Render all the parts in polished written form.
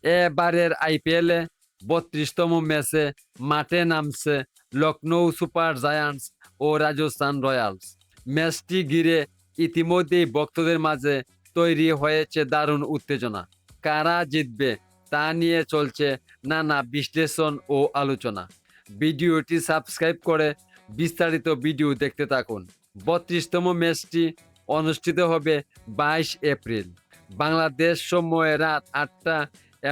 এবারের আইপিএলে ৩২তম ম্যাচে মাঠে নামছে লখনৌ সুপার জায়ান্টস ও রাজস্থান রয়্যালস। ম্যাচটি ঘিরে ইতিমধ্যেই ভক্তদের মাঝে তৈরি হয়েছে দারুণ উত্তেজনা। কারা জিতবে তা নিয়ে চলছে নানা বিশ্লেষণ ও আলোচনা। ভিডিওটি সাবস্ক্রাইব করে বিস্তারিত ভিডিও দেখতে থাকুন। ৩২তম ম্যাচটি অনুষ্ঠিত হবে ২২ এপ্রিল বাংলাদেশ সময় রাত ৮টা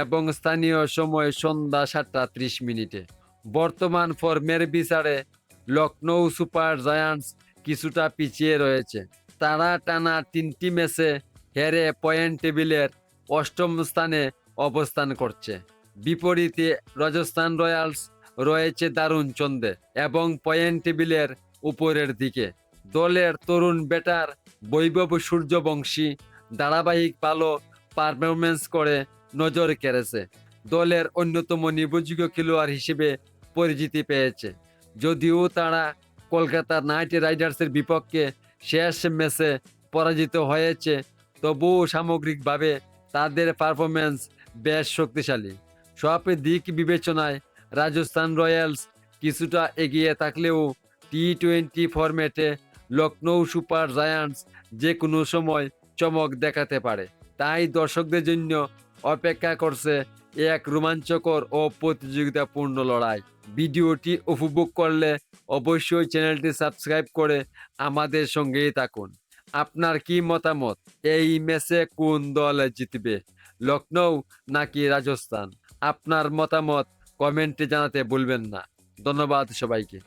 এবং স্থানীয় সময় সন্ধ্যা ৭টা ৩০ মিনিটে। বর্তমান ফর্মের বিচারে লখনৌ সুপার জায়ান্টস কিছুটা পিছিয়ে রয়েছে। তারা টানা ৩টি ম্যাচে হেরে পয়েন্ট টেবিলের অষ্টম স্থানে অবস্থান করছে। বিপরীতে রাজস্থান রয়্যালস রয়েছে দারুণ ছন্দে এবং পয়েন্ট টেবিলের উপরের দিকে। দলের তরুণ ব্যাটার বৈভব সূর্যবংশী ধারাবাহিক ভালো পারফরমেন্স করে নজর কেড়েছে। দলের অন্যতম নির্ভরযোগ্য খেলোয়াড় হিসেবে পরিচিতি পেয়েছে। যদিও তারা কলকাতা নাইট রাইডার্সের বিপক্ষে শেষ ম্যাচে পরাজিত হয়েছে, তবুও সামগ্রিকভাবে তাদের পারফরমেন্স বেশ শক্তিশালী। সব দিক বিবেচনায় রাজস্থান রয়্যালস কিছুটা এগিয়ে থাকলেও টি-20 ফরম্যাটে লখনৌ সুপার জায়ান্টস যে কোনো সময় চমক দেখাতে পারে। তাই দর্শকদের জন্য অপেক্ষা করছে এক রোমাঞ্চকর ও প্রতিযোগিতাপূর্ণ লড়াই। ভিডিওটি উপভোগ করলে অবশ্যই চ্যানেলটি সাবস্ক্রাইব করে আমাদের সঙ্গেই থাকুন। আপনার কি মতামত? এই ম্যাচে কোন দল জিতবে, লখনৌ নাকি রাজস্থান? আপনার মতামত কমেন্টে জানাতে ভুলবেন না। ধন্যবাদ সবাইকে।